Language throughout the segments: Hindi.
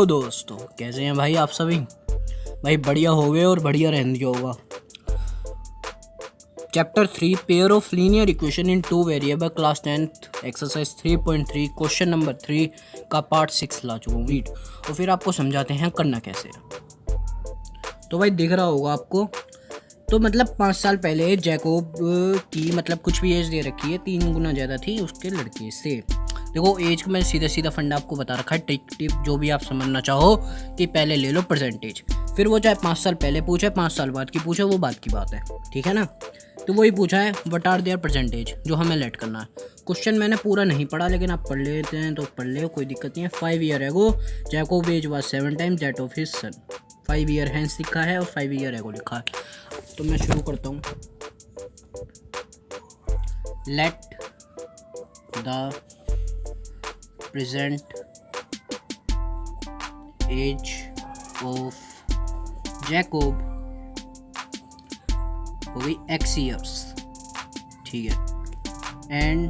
हेलो दोस्तों, कैसे हैं भाई आप सभी। भाई बढ़िया हो गए और बढ़िया रहने जो होगा। Chapter 3 pair of linear equation in two variable class 10th exercise 3.3 question number 3 का पार्ट 6 ला चुका हूँ रीड। और फिर आपको समझाते हैं करना कैसे है। तो भाई दिख रहा होगा आपको। तो मतलब 5 साल पहले जैकोब की मतलब कुछ भी एज दे रखी है, 3 गुना ज़्यादा थी उसके लड़के से। देखो एज का मैं सीधा फंडा आपको बता रखा है, टिप जो भी आप समझना चाहो कि पहले ले लो परसेंटेज, फिर वो चाहे 5 साल पहले पूछे 5 साल बाद की पूछे, वो बात की बात है, ठीक है ना। तो वही पूछा है व्हाट आर देयर परसेंटेज, जो हमें लेट करना है। क्वेश्चन मैंने पूरा नहीं पढ़ा, लेकिन आप पढ़ लेते हैं तो पढ़ ले, कोई दिक्कत नहीं है। 5 year ago Jacob age was 7 times that of his son. 5 year hence लिखा है और 5 ईयर एगो लिखा है। तो मैं शुरू करता हूँ। Let the present age of Jacob हो गई x ईयर्स, ठीक है, and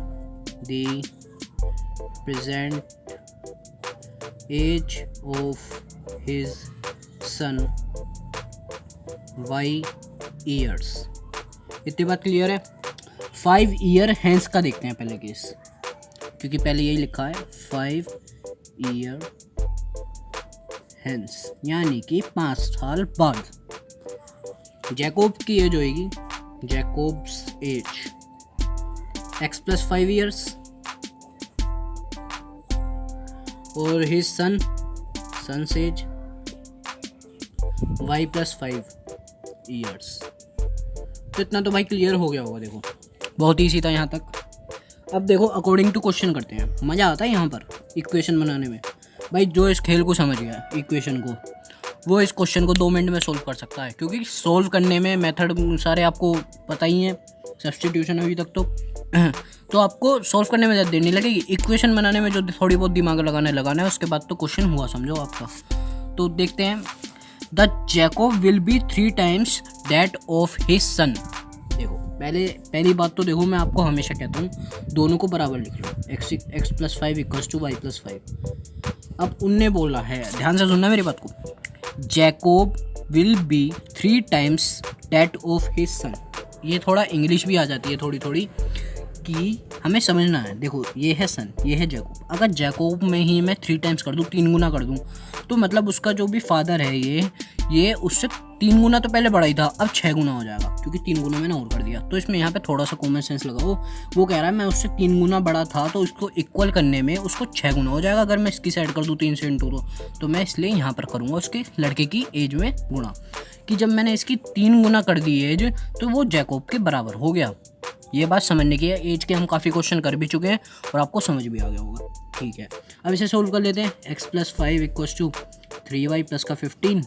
the present age of his son y years. इतनी बात क्लियर है। 5 ईयर हैंस का देखते हैं पहले केस, क्योंकि पहले यही लिखा है 5 ईयर हैंस, यानी कि 5 साल बाद। जैकोब की एज होएगी, Jacob's age x plus 5 years और his sons age y plus 5 years. तो इतना तो भाई क्लियर हो गया होगा। देखो बहुत ईजी था यहाँ तक। अब देखो अकॉर्डिंग टू क्वेश्चन करते हैं, मज़ा आता है यहाँ पर इक्वेशन बनाने में। भाई जो इस खेल को समझ गया इक्वेशन को, वो इस क्वेश्चन को 2 मिनट में सोल्व कर सकता है, क्योंकि सोल्व करने में मेथड सारे आपको पता ही हैं, सब्स्टिट्यूशन अभी तक तो आपको सोल्व करने में ज़्यादा देर नहीं लगेगी। इक्वेशन बनाने में जो थोड़ी बहुत दिमाग लगाना है, उसके बाद तो क्वेश्चन हुआ समझो आपका। तो देखते हैं। The Jacob will be 3 times that of his सन। देखो पहली बात तो देखो, मैं आपको हमेशा कहता हूँ दोनों को बराबर लिख लो। x plus 5 equals to y plus 5। अब उनने बोला है, ध्यान से सुनना मेरी बात को, Jacob will be 3 times that of his सन। ये थोड़ा इंग्लिश भी आ जाती है थोड़ी कि हमें समझना है। देखो ये है सन, ये है जैकोब। अगर जैकोब में ही मैं 3 टाइम्स कर दूँ, 3 गुना कर दूँ, तो मतलब उसका जो भी फादर है ये उससे 3 गुना तो पहले बड़ा ही था, अब 6 गुना हो जाएगा, क्योंकि 3 गुना मैंने और कर दिया। तो इसमें यहाँ पे थोड़ा सा कॉमन सेंस लगाओ। वो कह रहा है मैं उससे 3 गुना बड़ा था, तो उसको इक्वल करने में उसको 6 गुना हो जाएगा। अगर मैं इसकी साइड कर दूँ 3 से इंटू तो मैं इसलिए यहाँ पर करूँगा उसके लड़के की एज में गुणा, कि जब मैंने इसकी 3 गुना कर दी एज, तो वो जैकोब के बराबर हो गया। ये बात समझने की है। एज के हम काफ़ी क्वेश्चन कर भी चुके हैं और आपको समझ भी आ गया होगा, ठीक है। अब इसे सोल्व कर लेते हैं। x plus 5 equals to 3y plus का 15,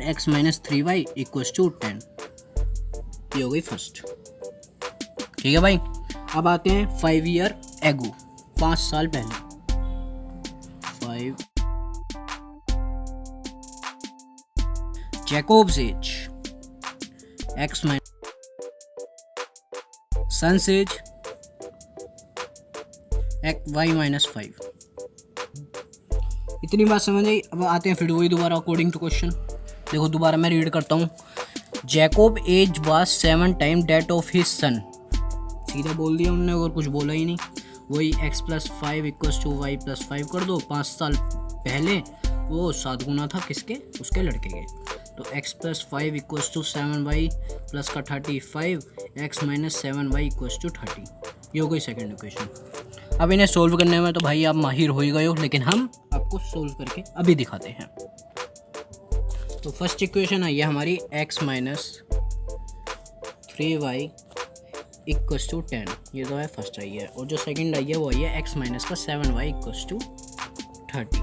x minus 3y equals to 10। ये हो गई फर्स्ट, ठीक है भाई। अब आते हैं 5 ईयर एगो, 5 साल पहले। 5 Jacob's age, x minus son's age y minus 5। इतनी बात समझ आई। अब आते हैं फिर वही दोबारा अकॉर्डिंग टू क्वेश्चन। देखो दोबारा मैं रीड करता हूँ। Jacob age was 7 time that of his son. सीधा बोल दिया उन्होंने और कुछ बोला ही नहीं। वही x plus 5 equals to y plus 5 कर दो। 5 साल पहले वो 7 गुना था किसके, उसके लड़के के। तो x plus 5 equals to 7y plus का 35, x minus 7y equals to 30। ये हो गई सेकेंड इक्वेशन। अब इन्हें सोल्व करने में तो भाई आप माहिर हो ही गए हो, लेकिन हम आपको सोल्व करके अभी दिखाते हैं। तो फर्स्ट इक्वेशन आई है हमारी x minus 3y equals to 10। ये तो है फर्स्ट आई है। और जो सेकंड आई है वो आई है x माइनस का 7y इक्वल्स टू 30।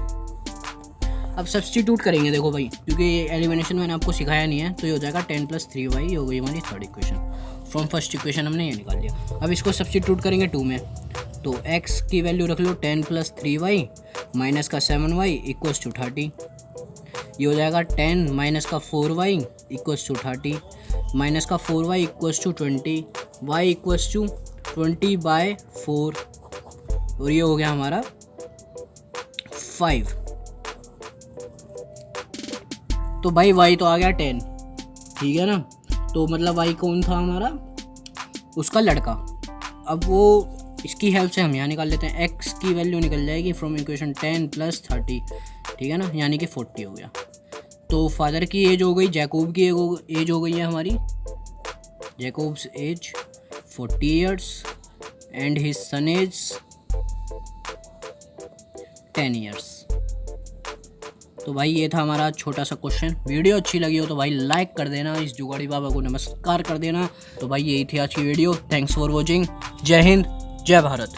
अब सब्स्टिट्यूट करेंगे देखो भाई, क्योंकि ये एलिमिनेशन मैंने आपको सिखाया नहीं है। तो ये हो जाएगा 10 प्लस 3y, हो गई हमारी third equation. From first equation हमने ये निकाल लिया। अब इसको सब्स्टिट्यूट करेंगे 2 में। तो x की वैल्यू रख लो 10 प्लस 3y माइनस का 7y इक्वल्स टू 30। ये हो जाएगा 10 माइनस का 4y इक्वल्स टू 30, माइनस का 4y equals to 20, y equals to 20/4 और ये हो गया हमारा 5। तो भाई y तो आ गया 10, ठीक है ना। तो मतलब y कौन था हमारा, उसका लड़का। अब वो इसकी हेल्प से हम यहाँ निकाल लेते हैं, x की वैल्यू निकल जाएगी फ्रॉम इक्वेशन 10 + 30, ठीक है ना, यानी कि 40 हो गया। तो फादर की एज हो गई, जैकब की एज हो गई है हमारी, Jacob's age 40 years and his son age 10 years. तो भाई ये था हमारा छोटा सा क्वेश्चन। वीडियो अच्छी लगी हो तो भाई लाइक कर देना, इस जुगाड़ी बाबा को नमस्कार कर देना। तो भाई यही थी आज की वीडियो। Thanks for watching. जय हिंद, जय भारत।